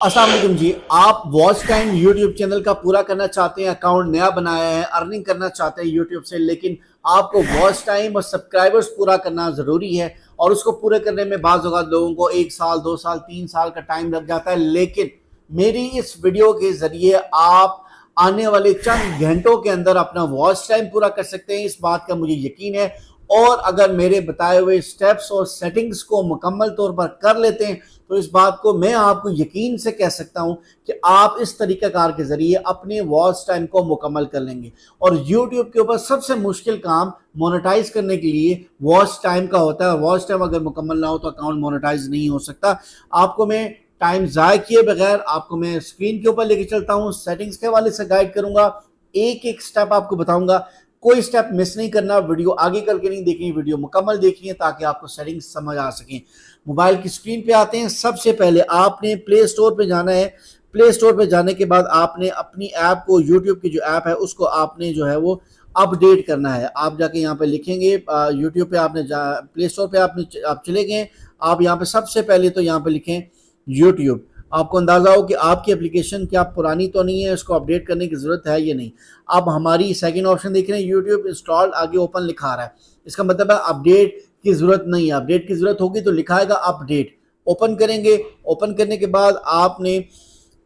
अस्सलाम वालेकुम जी। आप वॉच टाइम यूट्यूब चैनल का पूरा करना चाहते हैं, अकाउंट नया बनाया है, अर्निंग करना चाहते हैं यूट्यूब से, लेकिन आपको वॉच टाइम और सब्सक्राइबर्स पूरा करना ज़रूरी है और उसको पूरे करने में बाज़ औक़ात लोगों को 1 साल 2 साल 3 साल का टाइम लग जाता है। लेकिन मेरी इस वीडियो के ज़रिए आप आने वाले चंद घंटों के अंदर अपना वॉच टाइम पूरा कर सकते हैं, इस बात का मुझे यकीन है। और अगर मेरे बताए हुए स्टेप्स और सेटिंग्स को मुकम्मल तौर पर कर लेते हैं तो इस बात को मैं आपको यकीन से कह सकता हूं कि आप इस तरीक़ाकार के ज़रिए अपने वॉच टाइम को मुकम्मल कर लेंगे। और यूट्यूब के ऊपर सबसे मुश्किल काम मोनेटाइज करने के लिए वॉच टाइम का होता है। वॉच टाइम अगर मुकम्मल ना हो तो अकाउंट मोनेटाइज नहीं हो सकता। आपको मैं टाइम ज़ाया किए बगैर आपको मैं स्क्रीन के ऊपर लेके चलता हूँ, सेटिंग्स के हवाले से गाइड करूँगा, एक एक स्टेप आपको बताऊँगा, कोई स्टेप मिस नहीं करना। वीडियो आगे करके नहीं देखनी, वीडियो मुकम्मल देखनी है ताकि आपको सेटिंग्स समझ आ सकें। मोबाइल की स्क्रीन पे आते हैं। सबसे पहले आपने प्ले स्टोर पे जाना है। प्ले स्टोर पे जाने के बाद आपने अपनी ऐप को, यूट्यूब की जो ऐप है उसको आपने जो है वो अपडेट करना है। आप जाके यहाँ पे लिखेंगे यूट्यूब पे, आपने प्ले स्टोर पे आप चले गए, आप यहाँ पे सबसे पहले तो यहाँ पे लिखें यूट्यूब। आपको अंदाजा हो कि आपकी एप्लीकेशन क्या पुरानी तो नहीं है, इसको अपडेट करने की ज़रूरत है या नहीं। अब हमारी सेकंड ऑप्शन देख रहे हैं, यूट्यूब इंस्टॉल, आगे ओपन लिखा रहा है, इसका मतलब है अपडेट की ज़रूरत नहीं है। अपडेट की ज़रूरत होगी तो लिखा आएगा अपडेट। ओपन करेंगे, ओपन करने के बाद आपने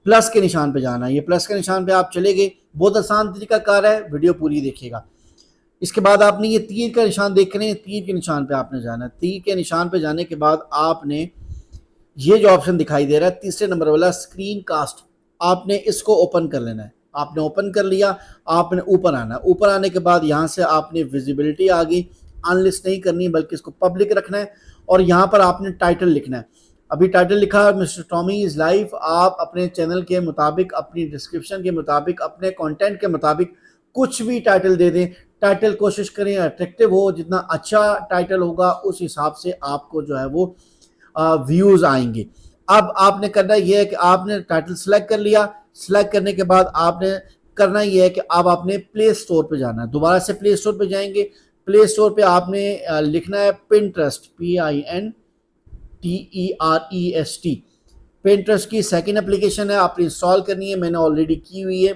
प्लस के निशान पे जाना है। ये प्लस के निशान पे आप चले गए, बहुत आसान तरीकाकार है, वीडियो पूरी देखिएगा। इसके बाद आपने ये तीर का निशान देख रहे हैं, तीर के निशान पे आपने जाना है। तीर के निशान पे जाने के बाद आपने ये जो ऑप्शन दिखाई दे रहा है तीसरे नंबर वाला स्क्रीन कास्ट, आपने इसको ओपन कर लेना है। आपने ओपन कर लिया, आपने ऊपर आना है। ऊपर आने के बाद यहाँ से आपने विजिबिलिटी आ गई, अनलिस्ट नहीं करनी बल्कि इसको पब्लिक रखना है और यहाँ पर आपने टाइटल लिखना है। अभी टाइटल लिखा है मिस्टर टॉमी इज़ लाइव। आप अपने चैनल के मुताबिक, अपनी डिस्क्रिप्शन के मुताबिक, अपने कंटेंट के मुताबिक कुछ भी टाइटल दे दें। टाइटल कोशिश करें अट्रैक्टिव हो, जितना अच्छा टाइटल होगा उस हिसाब से आपको जो है वो व्यूज़ आएंगे। अब आपने करना यह है कि आपने टाइटल सेलेक्ट कर लिया। सेलेक्ट करने के बाद आपने करना यह है कि अब आपने प्ले स्टोर पे जाना है। दोबारा से प्ले स्टोर पे जाएंगे। प्ले स्टोर पे आपने लिखना है पिंटरेस्ट, PINTEREST। पिंटरेस्ट की सेकंड एप्लीकेशन है, आपने इंस्टॉल करनी है, मैंने ऑलरेडी की हुई है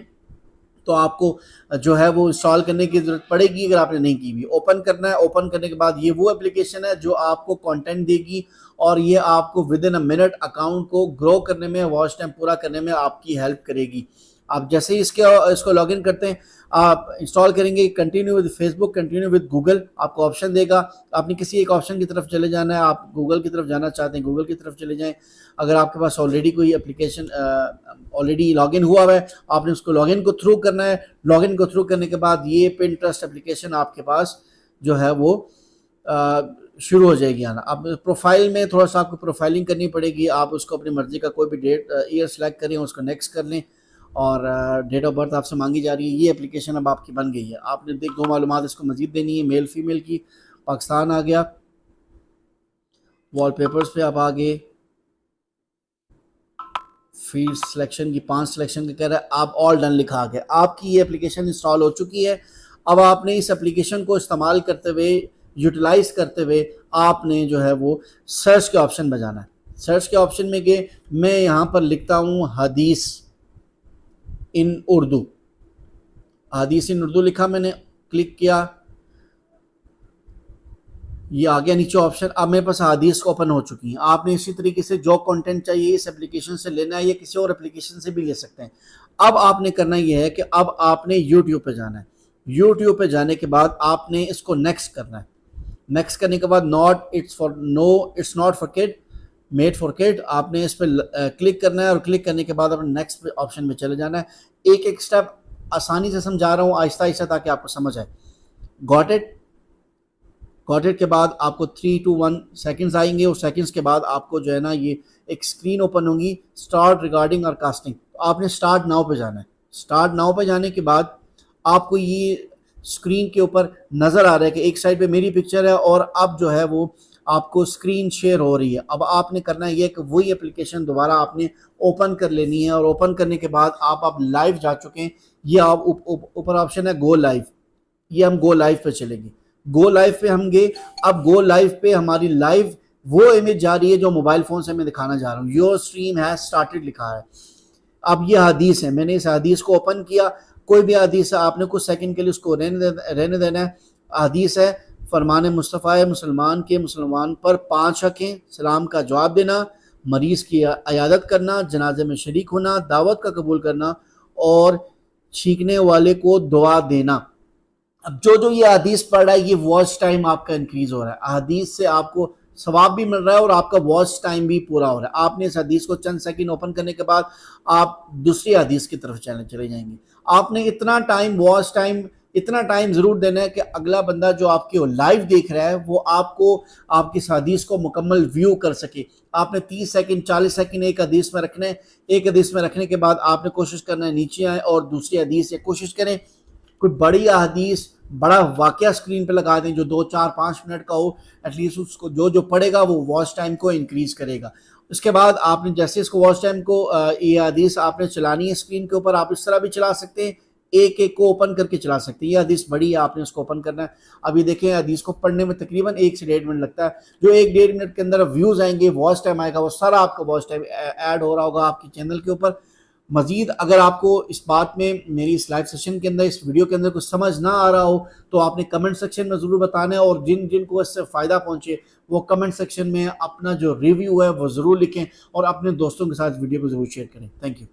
तो आपको जो है वो इंस्टॉल करने की ज़रूरत पड़ेगी अगर आपने नहीं की हुई। ओपन करना है। ओपन करने के बाद ये वो एप्लीकेशन है जो आपको कंटेंट देगी और ये आपको with in a minute account को ग्रो करने में, वॉच टाइम पूरा करने में आपकी हेल्प करेगी। आप जैसे ही इसको लॉगिन करते हैं, आप इंस्टॉल करेंगे, continue with Facebook, continue with Google, आपको ऑप्शन देगा। आपने किसी एक ऑप्शन की तरफ चले जाना है। आप गूगल की तरफ जाना चाहते हैं, गूगल की तरफ चले जाएं। अगर आपके पास ऑलरेडी कोई एप्लीकेशन ऑलरेडी लॉगिन हुआ हुआ है, आपने उसको लॉगिन को थ्रू करना है। लॉगिन को थ्रू करने के बाद ये पिंटरेस्ट एप्लीकेशन आपके पास जो है वो शुरू हो जाएगी आना। अब प्रोफाइल में थोड़ा सा आपको प्रोफाइलिंग करनी पड़ेगी। आप उसको अपनी मर्जी का कोई भी डेट ईयर सेलेक्ट करें, उसको नेक्स्ट कर लें और डेट ऑफ बर्थ आपसे मांगी जा रही है। ये एप्लीकेशन अब आपकी बन गई है। आपने देख दो मालूमात इसको मजीद देनी है, मेल फीमेल की। पाकिस्तान आ गया, वॉलपेपर्स पे आप आ गए, फीड सिलेक्शन की 5 सिलेक्शन का कह रहा है, आप ऑल डन लिखा आ गया। आपकी ये एप्लीकेशन इंस्टॉल हो चुकी है। अब आपने इस एप्लीकेशन को इस्तेमाल करते हुए, यूटिलाइज करते हुए आपने जो है वो सर्च के ऑप्शन में जाना है। सर्च के ऑप्शन में गए, मैं यहाँ पर लिखता हूँ हदीस इन उर्दू। हदीस इन उर्दू लिखा, मैंने क्लिक किया, ये आ गया नीचे ऑप्शन। अब मेरे पास हदीस ओपन हो चुकी हैं। आपने इसी तरीके से जो कंटेंट चाहिए इस एप्लीकेशन से लेना है या किसी और एप्लीकेशन से भी ले सकते हैं। अब आपने करना यह है कि अब आपने यूट्यूब पे जाना है। यूट्यूब पे जाने के बाद आपने इसको नेक्स्ट करना है। नेक्स्ट करने के बाद it's not for kid, made for kid, आपने इस पर क्लिक करना है और क्लिक करने के बाद अपने नेक्स्ट ऑप्शन में चले जाना है। एक एक स्टेप आसानी से समझा रहा हूँ, आहिस्ता आहिस्ता, ताकि आपको समझ आए। Got it. गॉट इट के बाद आपको 3 to 1 सेकेंड्स आएंगे और सेकेंड्स के बाद आपको जो है ना ये एक स्क्रीन ओपन होगी, स्टार्ट रिगार्डिंग और कास्टिंग। तो आपने स्टार्ट नाउ पे जाना है। स्टार्ट नाउ पे जाने के बाद आपको ये स्क्रीन के ऊपर नज़र आ रहा है कि एक साइड पे मेरी पिक्चर है और अब जो है वो आपको स्क्रीन शेयर हो रही है। अब आपने करना है ये कि वही एप्लीकेशन दोबारा आपने ओपन कर लेनी है और ओपन करने के बाद आप लाइव जा चुके हैं। ये आप ऊपर ऑप्शन है गो लाइव, ये हम गो लाइव पे चलेंगे। गो लाइव पे हम गए। अब गो लाइव पे हमारी लाइव वो इमेज जा रही है जो मोबाइल फोन से मैं दिखाना जा रहा हूँ। योर स्ट्रीम हैज स्टार्टेड लिखा है। अब ये हदीस है, मैंने इस हदीस को ओपन किया, कोई भी हदीस है, आपने कुछ सेकंड के लिए उसको रहने देना है। हदीस है, फरमान मुस्तफ़ा है मुसलमान के मुसलमान पर 5 हक हैं: सलाम का जवाब देना, मरीज़ की अयादत करना, जनाजे में शरीक होना, दावत का कबूल करना और छींकने वाले को दुआ देना। अब जो जो ये हदीस पढ़ रहा है, ये वॉच टाइम आपका इंक्रीज हो रहा है। हदीस से आपको सवाब भी मिल रहा है और आपका वॉच टाइम भी पूरा हो रहा है। आपने इस हदीस को चंद सेकंड ओपन करने के बाद आप दूसरी हदीस की तरफ चले जाएंगे। आपने इतना टाइम, वॉच टाइम इतना टाइम जरूर देना है कि अगला बंदा जो आपके लाइव देख रहा है वो आपको, आपकी इस हदीस को मुकम्मल व्यू कर सके। आपने 30 सेकंड 40 सेकंड एक हदीस में रखना है। एक हदीस में रखने के बाद आपने कोशिश करना है नीचे आए और दूसरी हदीस से कोशिश करें कोई बड़ी हदीस, बड़ा वाकया स्क्रीन पे लगा दें जो 2 4 5 मिनट का हो। एटलीस्ट उसको जो जो पढ़ेगा वो वॉच टाइम को इंक्रीज करेगा। उसके बाद आपने जैसे इसको वॉच टाइम को ये हदीस आपने चलानी है स्क्रीन के ऊपर, आप इस तरह भी चला सकते हैं, एक एक को ओपन करके चला सकते हैं। ये हदीस बड़ी है, आपने उसको ओपन करना है। अभी देखें, हदीस को पढ़ने में तकरीबन 1 से 1.5 मिनट लगता है। जो 1-1.5 मिनट के अंदर व्यूज आएंगे, वॉच टाइम आएगा, वो सारा आपका वॉच टाइम ऐड हो रहा होगा आपके चैनल के ऊपर। मजीद अगर आपको इस बात में, मेरी इस लाइव सेशन के अंदर, इस वीडियो के अंदर कुछ समझ ना आ रहा हो तो आपने कमेंट सेक्शन में ज़रूर बताना है, और जिन जिन को इससे फ़ायदा पहुंचे वो कमेंट सेक्शन में अपना जो रिव्यू है वो ज़रूर लिखें और अपने दोस्तों के साथ वीडियो को ज़रूर शेयर करें। Thank you.